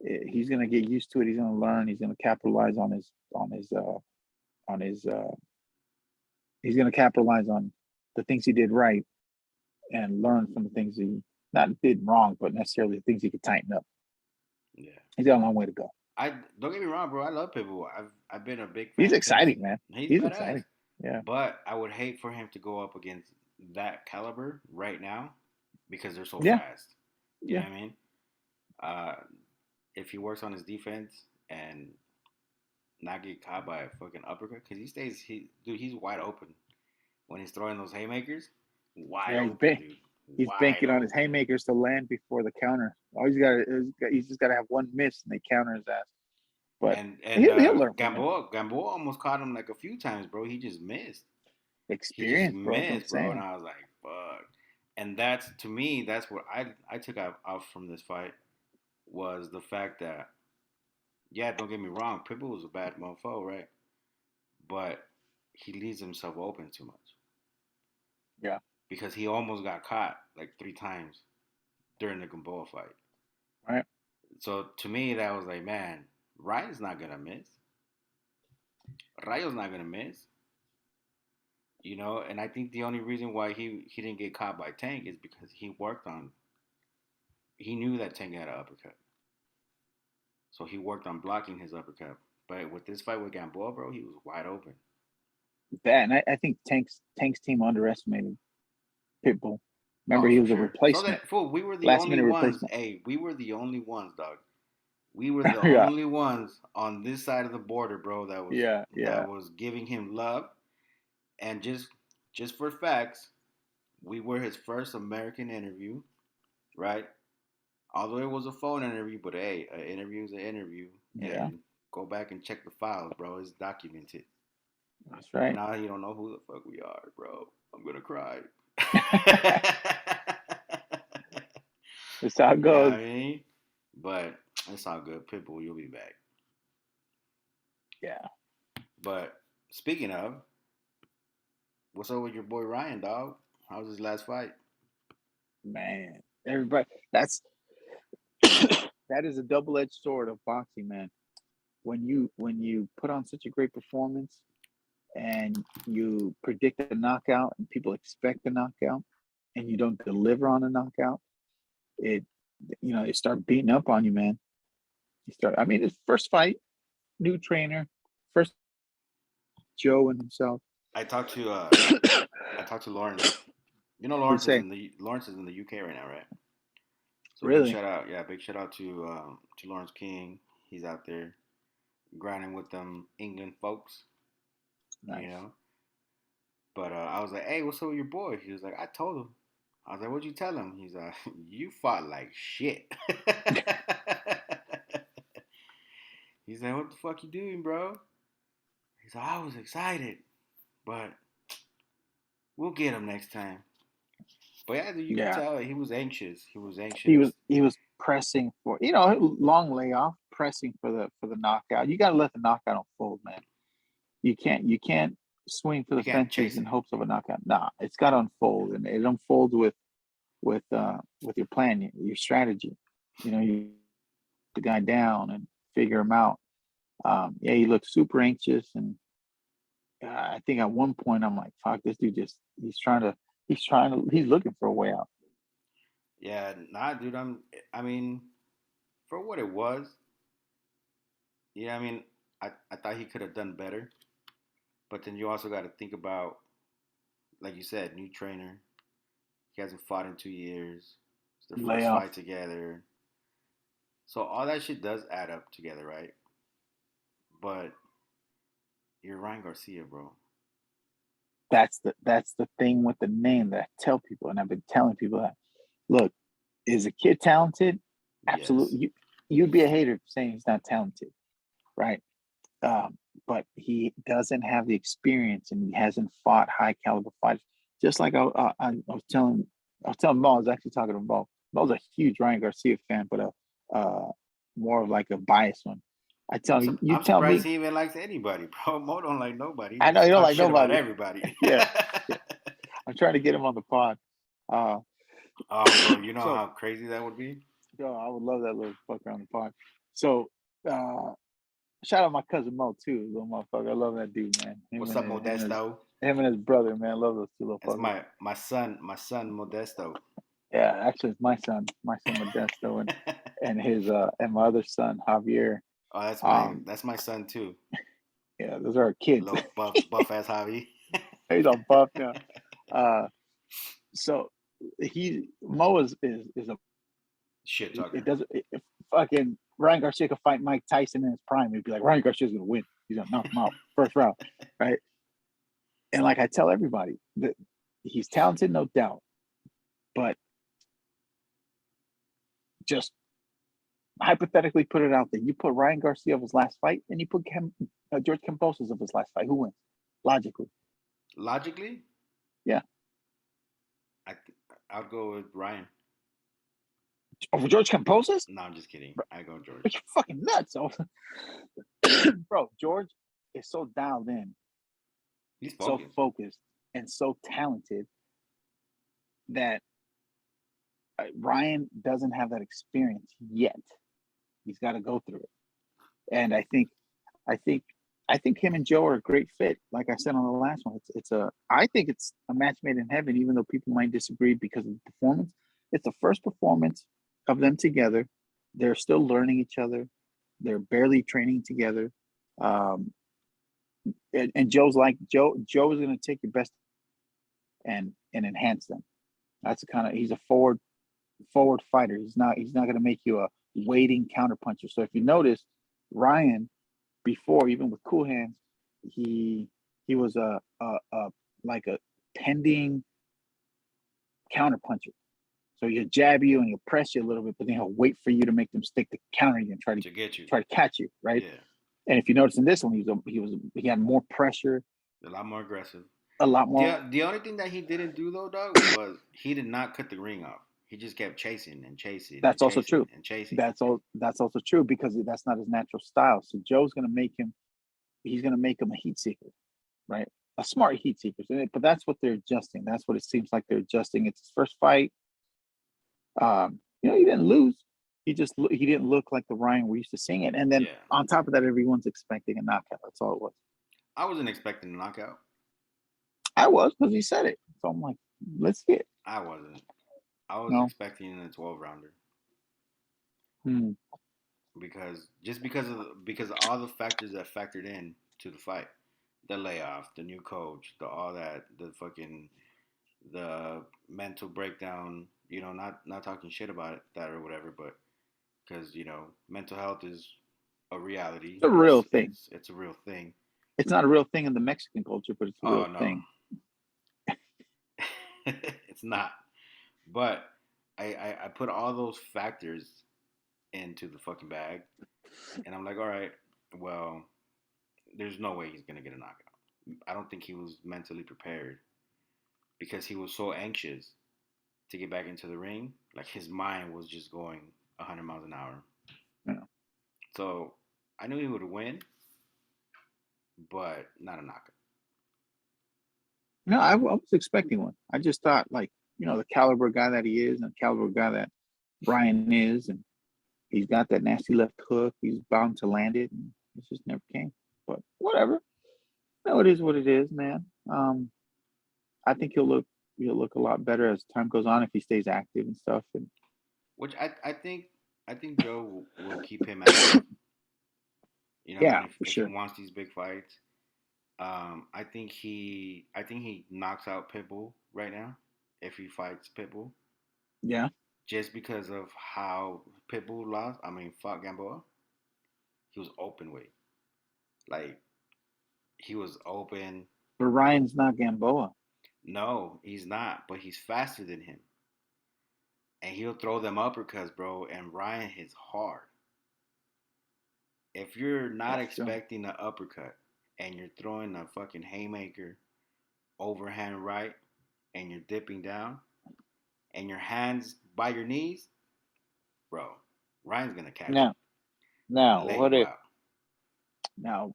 He's gonna get used to it. He's gonna learn. He's gonna capitalize on his. He's gonna capitalize on the things he did right and learn from the things he not did wrong, but necessarily the things he could tighten up. Yeah. He's got a long way to go. I don't get me wrong, bro. I love Pitbull. I've been a big He's fan since. exciting, man. He's He's badass. exciting. Yeah. But I would hate for him to go up against that caliber right now because they're so Yeah. fast. You know Yeah. what I mean? Uh, if he works on his defense and not get caught by a fucking uppercut, because he's wide open when he's throwing those haymakers. Wide Yeah. open, dude. He's Wide banking on his open. haymakers to land before the counter. All he's just got to have one miss and they counter his ass. But And he'll learn from it. Gamboa almost caught him like a few times, bro. He just missed. He just Experience, bro. That's what I'm missed, bro. And saying. I was like, fuck. And that's to me, that's what I took out from this fight was the fact that, yeah, don't get me wrong, Pitbull was a bad mofo, right? But he leaves himself open too much Yeah. because he almost got caught like 3 times during the Gamboa fight. Right. So to me, that was like, man, Ryan's not gonna miss. Rayo's not gonna miss. And I think the only reason why he didn't get caught by Tank is because he knew that Tank had an uppercut. So he worked on blocking his uppercut. But with this fight with Gamboa, bro, he was wide open. That, and I think Tank's team underestimated Pitbull. Remember, Oh, he for was a sure. So replacement, that fool, we were the last only minute ones. replacement. Hey, we were the only ones, dog. We were the Yeah. only ones on this side of the border, bro, Yeah. that Yeah. was giving him love. And just for facts, we were his first American interview, right? Although it was a phone interview, but hey, an interview is an interview, Yeah. and go back and check the files, bro. It's documented. That's And right. now you don't know who the fuck we are, bro. I'm gonna cry. That's how it You know what goes. I mean? But it's all good. Pitbull, you'll be back. Yeah. But speaking of, what's up with your boy Ryan, dog? How was his last fight? Man. Everybody, that is a double-edged sword of boxing, man. When you put on such a great performance and you predict a knockout and people expect a knockout and you don't deliver on a knockout, it it start beating up on you, man. I mean, his first fight, new trainer, first Joe and himself. I talked to I talked to Lawrence. What'd you say? Lawrence is in the UK right now, right? So big Really? shout out, yeah, big shout out to Lawrence King. He's out there grinding with them England folks, you Nice. know. But I was like, hey, what's up with your boy? He was like, I told him. I was like, what'd you tell him? He's like, you fought like shit. He's like, what the fuck you doing, bro? He's like, I was excited, but we'll get him next time. But yeah, dude, you could Yeah. tell he was anxious. He was He anxious. was he was pressing for long layoff, pressing for the knockout. You got to let the knockout unfold, man. You can't swing for You the can't fences chase in it. hopes of a knockout. Nah, it's got to unfold, and it unfolds with your plan, your strategy. You the guy down and figure him out. Yeah, he looked super anxious, and I think at one point I'm like, "Fuck, this dude he's looking for a way out." Yeah, nah, dude. I mean, for what it was, yeah. I mean, I thought he could have done better. But then you also got to think about, like you said, new trainer. He hasn't fought in 2 years. It's their first Layoff. fight together. So all that shit does add up together, right? But you're Ryan Garcia, bro. That's the thing with the name that I tell people, and I've been telling people that. Look, is a kid talented? Yes. Absolutely. You'd be a hater saying he's not talented, right? But he doesn't have the experience, and he hasn't fought high caliber fighters. Just like I was telling Mo, I was actually talking to Mo. Mo's a huge Ryan Garcia fan, but more of like a biased one. I tell him, you I'm tell surprised me. he even likes anybody, bro. Mo don't like nobody. He I know just you don't talks like shit about nobody. everybody. Yeah, yeah. I'm trying to get him on the pod. Uh, Oh, bro, you know so, how crazy that would be? yo, I would love that little fucker on the pod. So, uh, shout out my cousin Mo too, little motherfucker. I love that dude, man. Him What's and up, his, him and his, Modesto? him and his brother, man. I love those two little That's fuckers. my son Modesto. Yeah, actually, it's my son Modesto, and his and my other son Javier. Oh, that's my Um, that's my son too. yeah, those are our kids. Little buff ass Javi. He's all buff now. Uh, so Mo is a Shit it talker. doesn't if fucking Ryan Garcia could fight Mike Tyson in his prime, he'd be like Ryan Garcia's gonna win. He's gonna knock him out first round, right? And like I tell everybody that he's talented, no doubt, but just hypothetically put it out there. You put Ryan Garcia of his last fight, and you put George Kambosos of his last fight. Who wins? Logically, Logically, yeah. I I'll go with Ryan. Over George Kambosos? No, I'm just kidding. Bro, I go George. you're fucking nuts. So, bro, George is so dialed in, He's so focused. focused, and so talented that Ryan doesn't have that experience yet. He's got to go through it. And I think, I think him and Joe are a great fit. Like I said on the last one, I think it's a match made in heaven, even though people might disagree because of the performance. It's the first performance of them together. They're still learning each other. They're barely training together. Um, and Joe's like Joe is going to take your best and enhance them. That's the kind of he's a forward fighter. He's not going to make you a waiting counterpuncher. So if you notice, Ryan before even with Cool Hands, he was a like a pending counterpuncher. So he'll jab you and he'll press you a little bit, but then he'll wait for you to make them stick to counter you and try to To get you. try to catch you, right? Yeah. And if you notice in this one, he had more pressure, A lot more aggressive. a lot more. The only thing that he didn't do though, dog, was he did not cut the ring off. He just kept chasing and chasing and That's also chasing true. and chasing. That's also true because that's not his natural style. So Joe's gonna make him. He's gonna make him a heat seeker, right? A smart heat seeker. But that's what they're adjusting. That's what it seems like they're adjusting. It's his first fight. He didn't lose. He didn't look like the Ryan we're used to seeing it. And then Yeah. on top of that, everyone's expecting a knockout. That's all it was. I wasn't expecting a knockout. I was because he said it. So I'm like, let's see it. I wasn't. I was No. expecting a 12 rounder Hmm. because of all the factors that factored in to the fight, the layoff, the new coach, the all that, the mental breakdown. Not talking shit about it, that or whatever, but because mental health is a reality. It's a real thing. It's a real thing. It's not a real thing in the Mexican culture, but it's a Oh real no, thing. it's not. But I put all those factors into the fucking bag, and I'm like, all right, well, there's no way he's gonna get a knockout. I don't think he was mentally prepared because he was so anxious to get back into the ring. Like his mind was just going 100 miles an hour. Yeah. So I knew he would win, but not a knockout. No, I was expecting one. I just thought, like, the caliber guy that he is and the caliber guy that Brian is, and he's got that nasty left hook. He's bound to land it, and it just never came. But whatever. No, it is what it is, man. I think he'll look a lot better as time goes on if he stays active and stuff. And Which I think Joe will keep him active. You know what I mean? yeah, If for if he sure. wants these big fights, I think he knocks out Pitbull right now if he fights Pitbull, Yeah, just because of how Pitbull lost. I mean, fought Gamboa. He was open weight, like he was open. but Ryan's not Gamboa. No, he's not, but he's faster than him, and he'll throw them uppercuts, bro. And Ryan hits hard. If you're not That's true. expecting an uppercut and you're throwing a fucking haymaker overhand right and you're dipping down and your hands by your knees, bro, Ryan's gonna catch you Now, now, and lay what you if out. now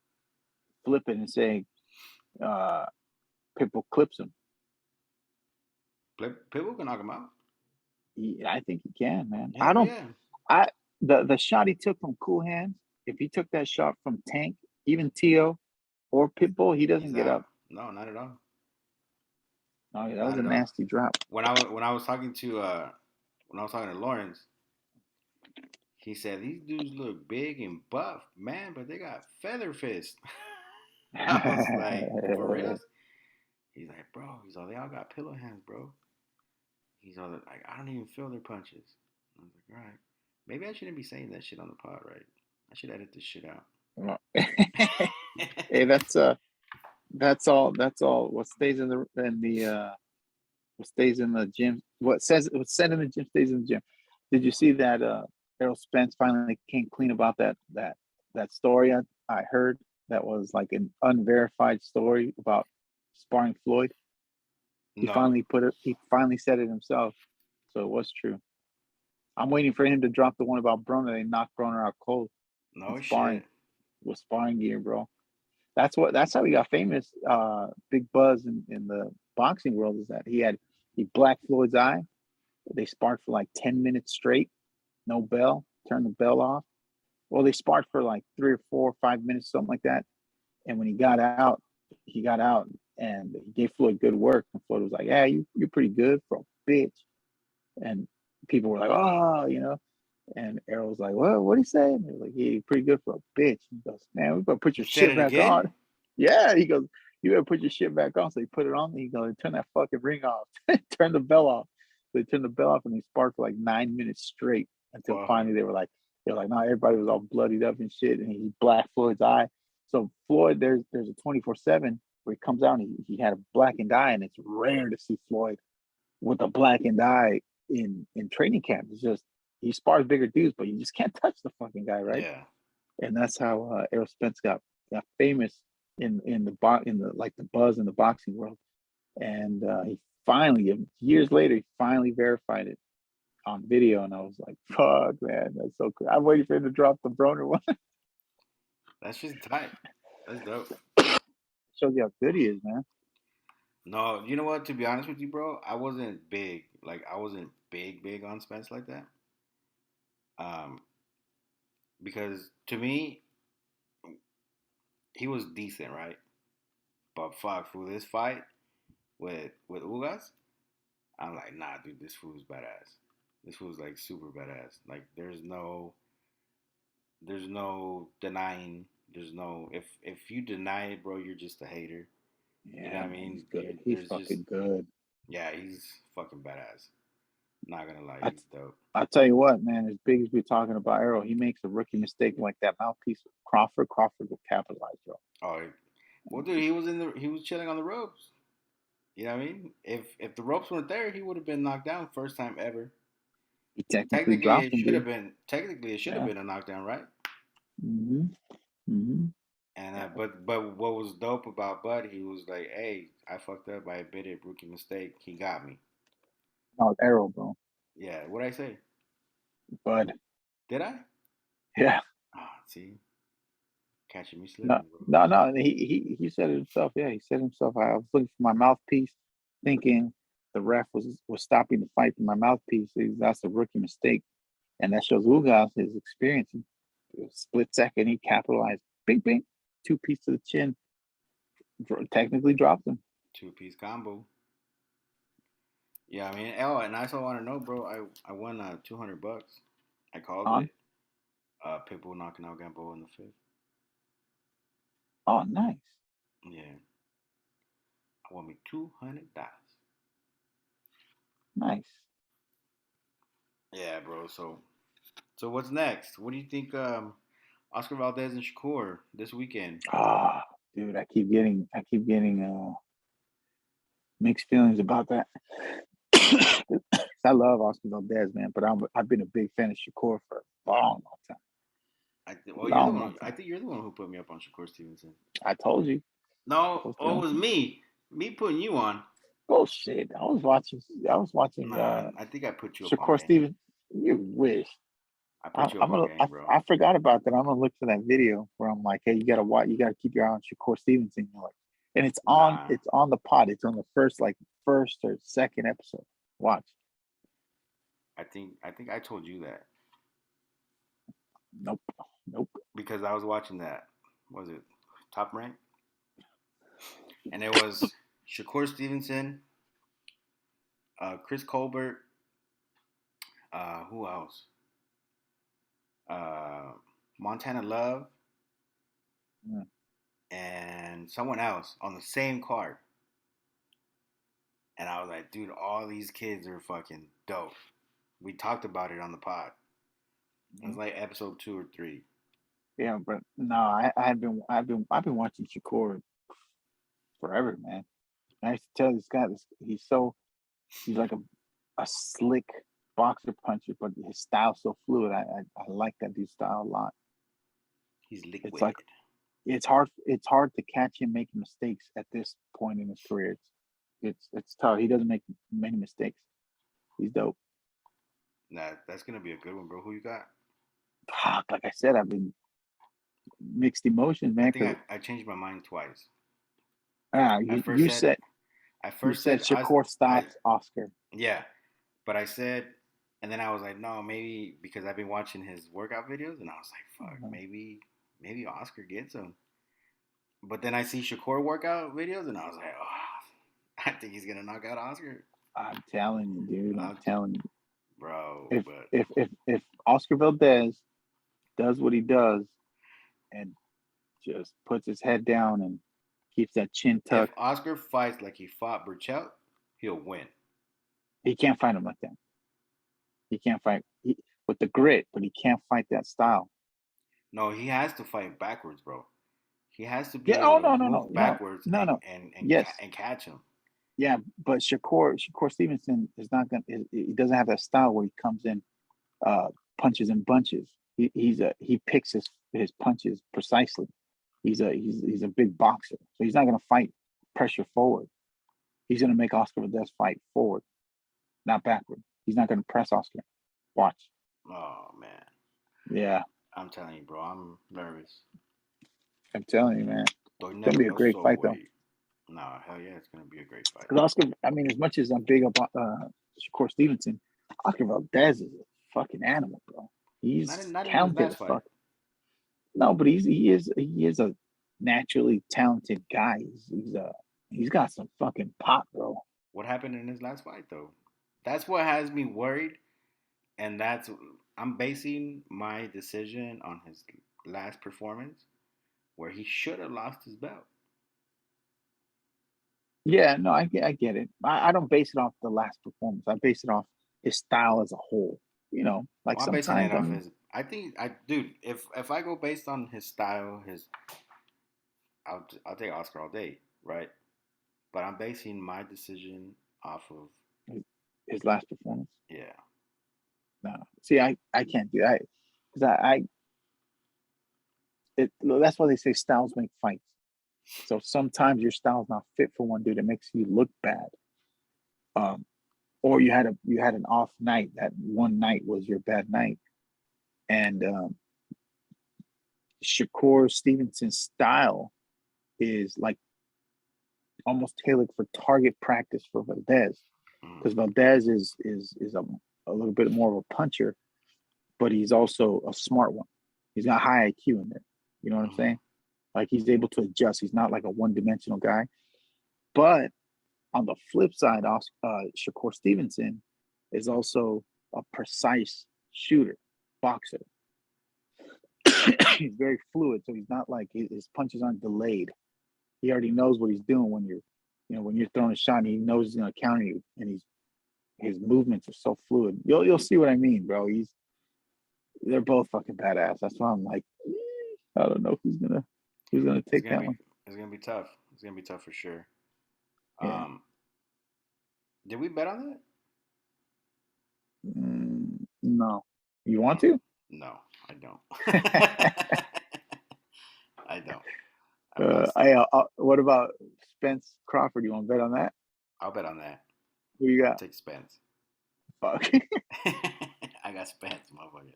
flip it and say uh Pitbull clips him? People can knock him out. I think he can, man. I Hell don't. yeah. I the shot he took from Cool Hands. If he took that shot from Tank, even Tio or Pitbull, he He's doesn't get out. up. No, not at all. No, that was Not a at all. nasty drop. When I was talking to Lawrence, he said these dudes look big and buff, man, but they got feather fists. I was like, for real? He's like, bro. He's all they all got pillow hands, bro. He's all like, I don't even feel their punches. I was like, all right, maybe I shouldn't be saying that shit on the pod, right? I should edit this shit out. Hey, that's all. That's all. What stays in the what stays in the gym. What's said in the gym stays in the gym. Did you see that Errol Spence finally came clean about that story I heard that was like an unverified story about sparring Floyd? He No, finally put it. He finally said it himself, so it was true. I'm waiting for him to drop the one about Broner. They knocked Broner out cold in no sparring shit. with sparring gear, bro. That's how he got famous. Big buzz in the boxing world is that he blacked Floyd's eye. They sparred for like 10 minutes straight, no bell. Turned the bell off. Well, they sparred for like 3 or 4 or 5 minutes, something like that. And when he got out and he gave Floyd good work. And Floyd was like, "Yeah, you're pretty good for a bitch." And people were like, "Oh." And Errol was like, "Well, what'd he say?" And they're like, "Yeah, you're pretty good for a bitch." He goes, "Man, we better put He your said shit it back on." again. Yeah, he goes, "You better put your shit back on." So he put it on. He goes, "Turn that fucking ring off. Turn the bell off." So they turned the bell off and they sparked for like 9 minutes straight until Fuck. finally they were like, "No, everybody was all bloodied up and shit." And he blacked Floyd's eye. So Floyd, there's a 24/7 where he comes out and he had a blackened eye, and it's rare to see Floyd with a blackened eye in training camp. It's just he spars bigger dudes, but you just can't touch the fucking guy, right? Yeah. And that's how Errol Spence got famous in the like the buzz in the boxing world. And he finally, years later, he finally verified it on video, and I was like, "Fuck, man, that's so cool." I'm waiting for him to drop the Broner one. That's just tight. That's dope. Shows you how good he is, man. No, you know what? To be honest with you, bro, I wasn't big. Like I wasn't big on Spence like that. Um, because to me, he was decent, right? But fuck, for this fight with Ugas, I'm like, nah, dude, this fool's badass. This fool's like super badass. Like, there's no denying. There's no if you deny it, bro, you're just a hater. You know Yeah, what I man, he's mean? good. He's There's just fucking good. yeah, he's fucking badass. Not gonna lie, I he's dope. I tell you what, man, as big as we're talking about Arrow, he makes a rookie mistake like that mouthpiece with Crawford. Crawford will capitalize, bro. Oh, well, dude, he was chilling on the ropes. You know what I mean? If the ropes weren't there, he would have been knocked down first time ever. He technically dropped him, dude. Technically it should have Yeah. been a knockdown, right? Mm-hmm. Mm-hmm. And but what was dope about Bud, he was like, "Hey, I fucked up. I admit it, rookie mistake. He got me." Oh, Arrow, bro. Yeah, what I say? Bud. Did I? Yeah. Ah, see, Catching me No, slipping, bro. no, no. He said it himself. Yeah, he said it himself. I was looking for my mouthpiece, thinking the ref was stopping the fight for my mouthpiece. That's a rookie mistake, and that shows Ugas his experience. Split second, he capitalized. Bing, bing, two piece to the chin. Technically dropped him. Two-piece combo. Yeah, I mean, oh, and I also want to know, bro. I won $200. I called On. it. Pitbull knocking out Gambo in the fifth. Oh, nice, Yeah, I won me $200. nice. Yeah, bro. So what's next? What do you think? Oscar Valdez and Shakur this weekend. Ah, dude, I keep getting mixed feelings about that. I love Oscar Valdez, man, but I've been a big fan of Shakur for a long, long time. Well, you're the Long, one. long I time. think you're the one who put me up on Shakur Stevenson. I told you. I No, was oh, it telling was you. me. Me putting you on. Bullshit. I was watching Nah, I think I put you up on Shakur game. Stevens. You wish. I put I'm, you up I'm on gonna. game, bro. I forgot about that. I'm gonna look for that video where I'm like, hey, you gotta watch. You gotta keep your eye on Shakur Stevenson. You're like, and it's on. Nah, It's on the pod. It's on the first or second episode. Watch. I think I told you that Nope. Nope. because I was watching that. Was it Top Rank? And it was Shakur Stevenson, Chris Colbert. Who else? Uh, Montana Love Mm. and someone else on the same card. And I was like, dude, all these kids are fucking dope. We talked about it on the pod. It was like episode 2 or 3. Yeah, but no, I've been watching Shakur forever, man. I used to tell this guy this. He's like a slick boxer puncher, but his style's so fluid. I like that dude's style a lot. He's It's liquid. like it's hard to catch him making mistakes at this point in his career. It's tough. He doesn't make many mistakes. He's dope. Nah, that's gonna be a good one, bro. Who you got? Fuck, like I said, I've been mixed emotions, I man. think Because I changed my mind twice. I you first you said said I you first said said Shakur I stops Oscar. yeah, but I said, and then I was like, no, maybe because I've been watching his workout videos, and I was like, fuck, Mhm. maybe Oscar gets him. But then I see Shakur workout videos, and I was like, oh, I think he's gonna knock out Oscar, I'm telling you, dude. I'm uh, telling you. bro. If But if Oscar Valdez does what he does and just puts his head down and keeps that chin if tucked, Oscar fights like he fought Burchell, he'll win. he can't fight him like that. He can't fight with the grit, but he can't fight that style. No, he has to fight backwards, bro. He has to be Yeah. able Oh to no no no move no backwards no no. Yes. and catch him. Yeah. But Shakur Stevenson is not gonna. He doesn't have that style where he comes in, uh, punches in bunches. He picks his punches precisely. He's a big boxer, so he's not gonna fight pressure forward. He's gonna make Oscar Valdez fight forward, not backward. He's not gonna press Oscar. Watch. Oh man, Yeah, I'm telling you, bro, I'm nervous. I'm telling you, man. Estoy It's gonna be a great nervioso, fight though. güey. No, hell yeah, it's gonna be a great fight. Because Oscar, I mean, as much as I'm big about Shakur Stevenson, Oscar Valdez is a fucking animal, bro. He's Not in his talented last as fight. fuck. No, but he is a naturally talented guy. He's got some fucking pop, bro. What happened in his last fight though? That's what has me worried, and that's I'm basing my decision on his last performance, where he should have lost his belt. Yeah, no, I get it. I don't base it off the last performance. I base it off his style as a whole. Like Well, I'm basing it sometimes I off mean, his. I think dude, if I go based on his style, I'll take Oscar all day, right? But I'm basing my decision off of his, his last performance. yeah. No, see, I can't do that because that's why they say styles make fights. So sometimes your style's not fit for one dude. It makes you look bad. Um, or you had an off night. That one night was your bad night, and Shakur Stevenson's style is like almost tailored for target practice for Valdez, because Valdez is a little bit more of a puncher, but he's also a smart one. He's got high IQ in there. You know what I'm saying? Like he's able to adjust. He's not like a one-dimensional guy. But on the flip side, Shakur Stevenson is also a precise shooter, boxer. He's very fluid, so he's not like his punches aren't delayed. He already knows what he's doing when you're throwing a shot. And he knows he's gonna counter you, and his movements are so fluid. You'll see what I mean, bro. They're both fucking badass. That's why I'm like, I don't know who's gonna take that one. It's gonna be tough. It's gonna be tough for sure. Yeah. Did we bet on that? No. You want to? No, I don't. I don't. What about Spence Crawford? You want to bet on that? I'll bet on that. Who you got? I'll take Spence. Fuck. I got Spence, motherfucker.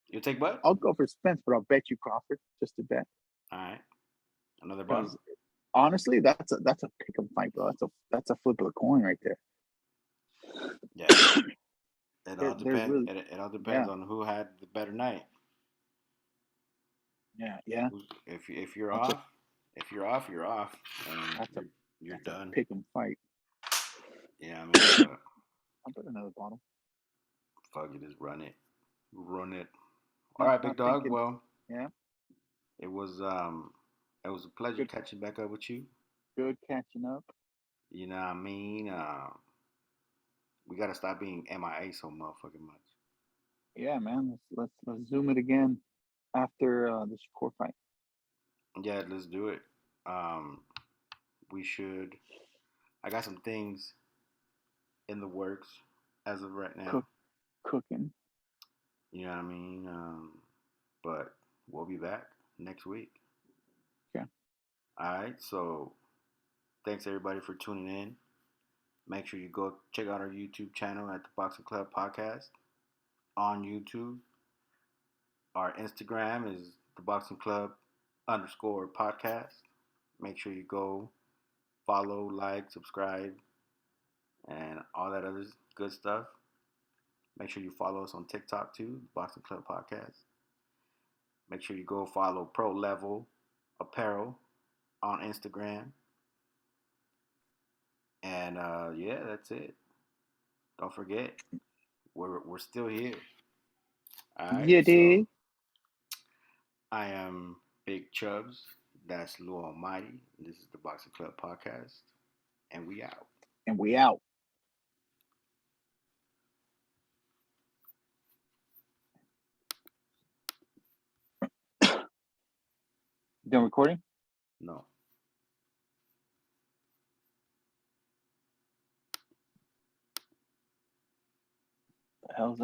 You'll take what? I'll go for Spence, but I'll bet you Crawford just to bet. All right. Another bottle. Honestly, that's a pick 'em fight, bro. That's a flip of the coin right there. Yeah. It all depends. It all depends on who had the better night. Yeah. If you're off, you're off, and you're done. Pick 'em fight. Yeah, I mean, I'll put another bottle. Fuck it, just run it. All right, big dog. Well, yeah, it was a pleasure catching back up with you. Good catching up. You know what I mean? We gotta stop being MIA so motherfucking much. Yeah, man. Let's zoom it again after the Shakur fight. Yeah, let's do it. We should. I got some things in the works as of right now. Cooking. You know what I mean? But we'll be back next week. Okay. All right. So thanks everybody for tuning in. Make sure you go check out our YouTube channel at the Boxing Club Podcast on YouTube. Our Instagram is the Boxing Club _podcast. Make sure you go follow, like, subscribe, and all that other good stuff. Make sure you follow us on TikTok too, Boxing Club Podcast. Make sure you go follow Pro Level Apparel on Instagram. And yeah, that's it. Don't forget, we're still here. All right. Yeah, so I am Big Chubbs. That's Lou Almighty. This is the Boxing Club Podcast. And we out. Done recording? No. The hell's that?